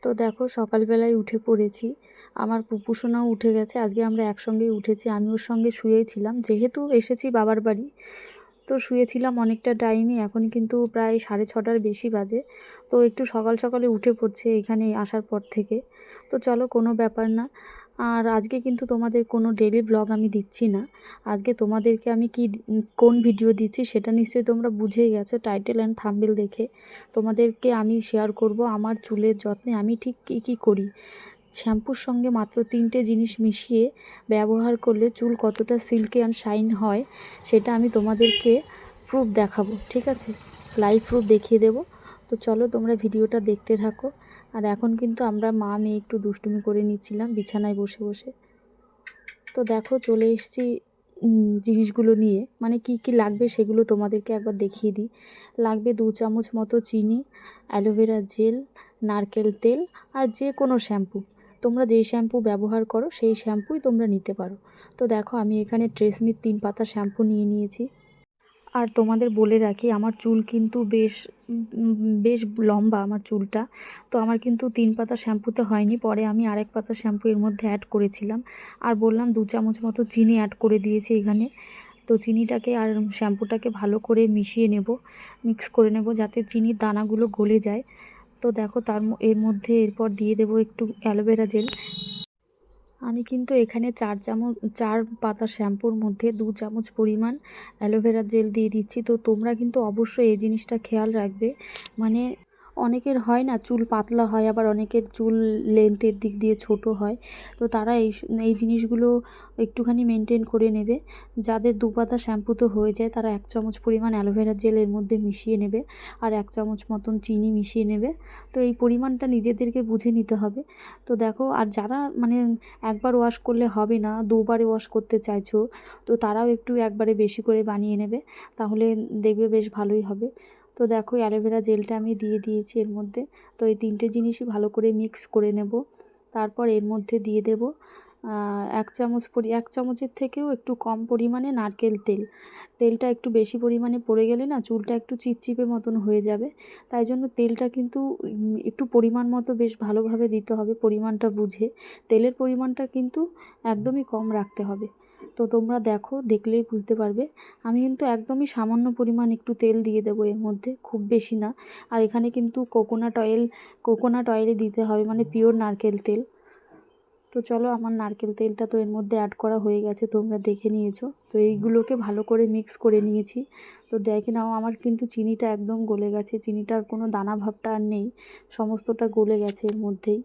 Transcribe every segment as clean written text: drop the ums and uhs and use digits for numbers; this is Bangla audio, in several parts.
তো দেখো সকালবেলায় উঠে পড়েছি। আমার পুপুসোনাও উঠে গেছে। আজকে আমরা একসঙ্গেই উঠেছি। আমি ওর সঙ্গে শুয়েই ছিলাম। যেহেতু এসেছি বাবার বাড়ি, তো শুয়েছিলাম অনেকটা টাইমই। এখন কিন্তু প্রায় 6:30টার বেশি বাজে। তো একটু সকাল সকালে উঠে পড়ছে এখানে আসার পর থেকে। তো চলো, কোনো ব্যাপার না। আর আজকে কিন্তু তোমাদের কোনো ডেইলি ব্লগ আমি দিচ্ছি না। আজকে তোমাদেরকে আমি কোন ভিডিও দিচ্ছি সেটা নিশ্চয়ই তোমরা বুঝেই গেছো টাইটেল অ্যান্ড থাম্বনেল দেখে। তোমাদেরকে আমি শেয়ার করব আমার চুলের যত্নে আমি ঠিক কী করি। শ্যাম্পুর সঙ্গে মাত্র 3টে জিনিস মিশিয়ে ব্যবহার করলে চুল কতটা সিল্কি অ্যান্ড শাইন হয় সেটা আমি তোমাদেরকে প্রুফ দেখাবো, ঠিক আছে? লাইভ প্রুফ দেখিয়ে দেবো। তো চলো তোমরা ভিডিওটা দেখতে থাকো। আর এখন কিন্তু আমরা মা মেয়ে একটু দুষ্টুমি করে নিচ্ছিলাম বিছানায় বসে বসে। তো দেখো চলে এসেছি জিনিসগুলো নিয়ে, মানে কি কি লাগবে সেগুলো তোমাদেরকে একবার দেখিয়ে দিই। লাগবে 2 চামচ মতো চিনি, অ্যালোভেরা জেল, নারকেল তেল আর যে কোনো শ্যাম্পু। তোমরা যেই শ্যাম্পু ব্যবহার করো সেই শ্যাম্পুই তোমরা নিতে পারো। তো দেখো আমি এখানে ট্রেসমির 3 পাতা শ্যাম্পু নিয়েছি। আর তোমাদের বলে রাখি, আমার চুল কিন্তু বেশ লম্বা আমার চুলটা। তো আমার কিন্তু 3 পাতা শ্যাম্পুতে হয়নি, পরে আমি আরেক পাতা শ্যাম্পু এর মধ্যে অ্যাড করেছিলাম। আর বললাম 2 চামচ মতো চিনি অ্যাড করে দিয়েছি এখানে। তো চিনিটাকে আর শ্যাম্পুটাকে ভালো করে মিশিয়ে নেব, মিক্স করে নেব যাতে চিনির দানাগুলো গলে যায়। তো দেখো এর মধ্যে এরপর দিয়ে দেবো একটু অ্যালোভেরা জেল। আমি কিন্তু এখানে 4 পাতা শ্যাম্পুর মধ্যে 2 চামচ পরিমাণ অ্যালোভেরা জেল দিয়ে দিচ্ছি। তো তোমরা কিন্তু অবশ্যই এই জিনিসটা খেয়াল রাখবে। মানে অনেকের হয় না চুল পাতলা হয়, আবার অনেকের চুল লেন্থের দিক দিয়ে ছোট হয়। তো তারা এই জিনিসগুলো একটুখানি মেনটেন করে নেবে। যাদের 2 পাতা শ্যাম্পুতে হয়ে যায় তারা 1 চামচ পরিমাণ অ্যালোভেরা জেল এর মধ্যে মিশিয়ে নেবে, আর 1 চামচ মতন চিনি মিশিয়ে নেবে। তো এই পরিমাণটা নিজেদেরকে বুঝে নিতে হবে। তো দেখো, আর যারা মানে একবার ওয়াশ করলে হবে না, 2বারে ওয়াশ করতে চাইছো, তো তারাও একটু একবারে বেশি করে বানিয়ে নেবে, তাহলে দেখবে বেশ ভালোই হবে। তো দেখো অ্যালোভেরা জেলটা আমি দিয়ে দিয়েছি এর মধ্যে। তো এই 3টে জিনিসই ভালো করে মিক্স করে নেব। তারপর এর মধ্যে দিয়ে দেব 1 চামচের থেকেও একটু কম পরিমাণে নারকেল তেল। তেলটা একটু বেশি পরিমাণে পড়ে গেলে না চুলটা একটু চিপচিপে মতন হয়ে যাবে। তাই জন্য তেলটা কিন্তু একটু পরিমাণ মতো বেশ ভালোভাবে দিতে হবে, পরিমাণটা বুঝে। তেলের পরিমাণটা কিন্তু একদমই কম রাখতে হবে। তো তোমরা দেখো, দেখলেই বুঝতে পারবে। আমি কিন্তু একদমই সামান্য পরিমাণ একটু তেল দিয়ে দেবো এর মধ্যে, খুব বেশি না। আর এখানে কিন্তু কোকোনাট অয়েলই দিতে হবে, মানে পিওর নারকেল তেল। তো চলো, আমার নারকেল তেলটা তো এর মধ্যে অ্যাড করা হয়ে গেছে, তোমরা দেখে নিয়েছো। তো এইগুলোকে ভালো করে মিক্স করে নিয়েছি। তো দেখে নাও আমার কিন্তু চিনিটা একদম গলে গেছে, চিনিটার কোনো দানা ভাবটা আর নেই, সমস্তটা গলে গেছে এর মধ্যেই।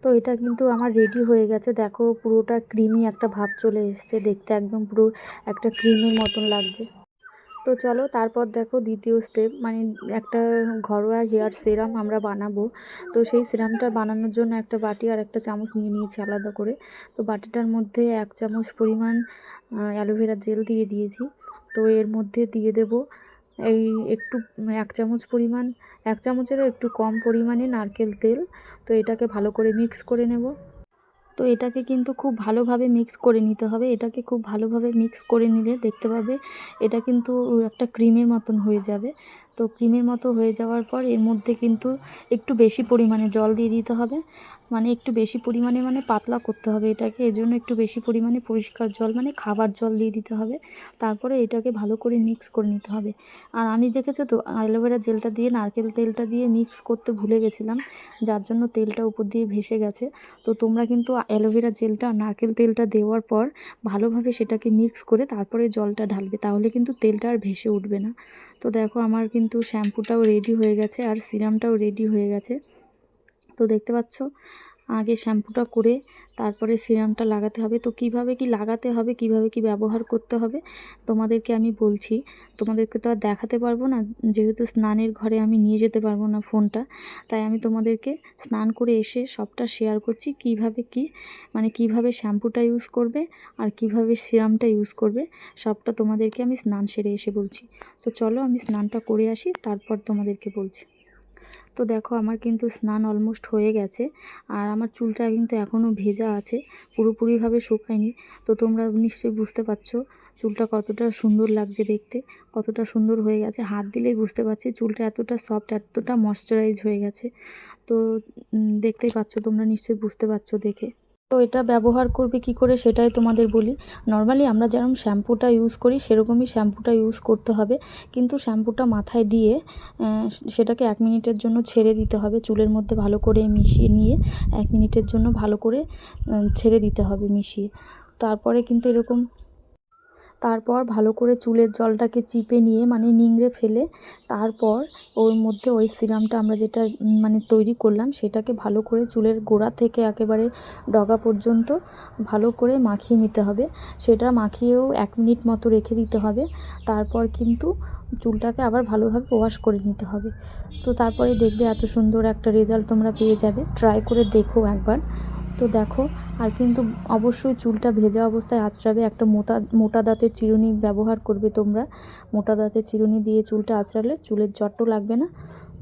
তো এটা কিন্তু আমার রেডি হয়ে গেছে। দেখো পুরোটা ক্রিমি একটা ভাব চলে এসছে, দেখতে একদম পুরো একটা ক্রিমের মতন লাগছে। তো চলো তারপর দেখো দ্বিতীয় স্টেপ, মানে একটা ঘরোয়া হেয়ার সিরাম আমরা বানাবো। তো সেই সিরামটা বানানোর জন্য একটা বাটি আর একটা চামচ নিয়ে নিয়েছি আলাদা করে। তো বাটিটার মধ্যে 1 চামচ পরিমাণ অ্যালোভেরা জেল দিয়ে দিয়েছি। তো এর মধ্যে দিয়ে দেব এই একটু 1 চামচ পরিমাণ, 1 চামচেরও একটু কম পরিমাণে নারকেল তেল। তো এটাকে ভালো করে মিক্স করে নেব। তো এটাকে কিন্তু খুব ভালোভাবে মিক্স করে নিতে হবে। এটাকে খুব ভালোভাবে মিক্স করে নিলে দেখতে পাবে এটা কিন্তু একটা ক্রিমের মতন হয়ে যাবে। তো ক্রিমের মতো হয়ে যাওয়ার পর এর মধ্যে কিন্তু একটু বেশি পরিমাণে জল দিয়ে দিতে হবে। মানে একটু বেশি পরিমাণে, মানে পাতলা করতে হবে এটাকে, এজন্য একটু বেশি পরিমাণে পরিষ্কার জল, মানে খাবার জল দিয়ে দিতে হবে। তারপরে এটাকে ভালো করে মিক্স করে নিতে হবে। আর আমি দেখেছো তো অ্যালোভেরা জেলটা দিয়ে নারকেল তেলটা দিয়ে মিক্স করতে ভুলে গেছিলাম, যার জন্য তেলটা উপর দিয়ে ভেসে গেছে। তো তোমরা কিন্তু অ্যালোভেরা জেলটা আর নারকেল তেলটা দেওয়ার পর ভালোভাবে সেটাকে মিক্স করে তারপরে জলটা ঢালবে, তাহলে কিন্তু তেলটা আর ভেসে উঠবে না। তো দেখো আমার কিন্তু শ্যাম্পুটাও রেডি হয়ে গেছে আর সিরামটাও রেডি হয়ে গেছে। তো দেখতে পাচ্ছ, আগে শ্যাম্পুটা করে তারপরে সিরামটা লাগাতে হবে। তো কিভাবে কি লাগাতে হবে, কিভাবে কি ব্যবহার করতে হবে তোমাদেরকে আমি বলছি। তোমাদেরকে তো আর দেখাতে পারবো না, যেহেতু স্নানের ঘরে আমি নিয়ে যেতে পারবো না ফোনটা, তাই আমি তোমাদেরকে স্নান করে এসে সবটা শেয়ার করছি। কিভাবে কি, মানে কিভাবে শ্যাম্পুটা ইউজ করবে আর কিভাবে সিরামটা ইউজ করবে, সবটা তোমাদেরকে আমি স্নান সেরে এসে বলছি। তো চলো আমি স্নানটা করে আসি, তারপর তোমাদেরকে বলছি। তো দেখো আমার কিন্তু স্নান অলমোস্ট হয়ে গেছে, আর আমার চুলটা কিন্তু এখনও ভেজা আছে, পুরোপুরিভাবে শুকায়নি। তো তোমরা নিশ্চয়ই বুঝতে পারছো চুলটা কতটা সুন্দর লাগছে দেখতে, কতটা সুন্দর হয়ে গেছে। হাত দিলেই বুঝতে পারছি চুলটা এতটা সফট, এতটা ময়েশ্চারাইজ হয়ে গেছে। তো দেখতেই পাচ্ছ তোমরা, নিশ্চয়ই বুঝতে পারছো দেখে। তো এটা ব্যবহার করবে কি করে সেটাই তোমাদের বলি। নর্মালি আমরা যেরকম শ্যাম্পুটা ইউজ করি সেরকমই শ্যাম্পুটা ইউজ করতে হবে, কিন্তু শ্যাম্পুটা মাথায় দিয়ে সেটাকে 1 মিনিটের জন্য ছেড়ে দিতে হবে। চুলের মধ্যে ভালো করে মিশিয়ে নিয়ে 1 মিনিটের জন্য ভালো করে ছেড়ে দিতে হবে মিশিয়ে। তারপরে কিন্তু এরকম, তারপর ভালো করে চুলের জলটাকে চিপে নিয়ে মানে নিংড়ে ফেলে তারপর ওর মধ্যে ওই সিরামটা আমরা যেটা মানে তৈরি করলাম সেটাকে ভালো করে চুলের গোড়া থেকে একেবারে ডগা পর্যন্ত ভালো করে মাখিয়ে নিতে হবে। সেটা মাখিয়েও 1 মিনিট মতো রেখে দিতে হবে। তারপর কিন্তু চুলটাকে আবার ভালোভাবে ওয়াশ করে নিতে হবে। তো তারপরে দেখবে এত সুন্দর একটা রেজাল্ট তোমরা পেয়ে যাবে। ট্রাই করে দেখো একবার। তো দেখো, আর কিন্তু অবশ্যই চুলটা ভেজা অবস্থায় আঁচড়াবে। একটা মোটা দাঁতের চিরুনি ব্যবহার করবে তোমরা। মোটা দাঁতের চিরুনি দিয়ে চুলটা আঁচড়ালে চুলের জটও লাগবে না।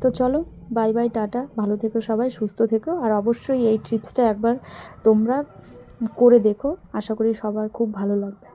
তো চলো, বাই বাই, টাটা। ভালো থেকো সবাই, সুস্থ থেকো। আর অবশ্যই এই টিপসটা একবার তোমরা করে দেখো, আশা করি সবার খুব ভালো লাগবে।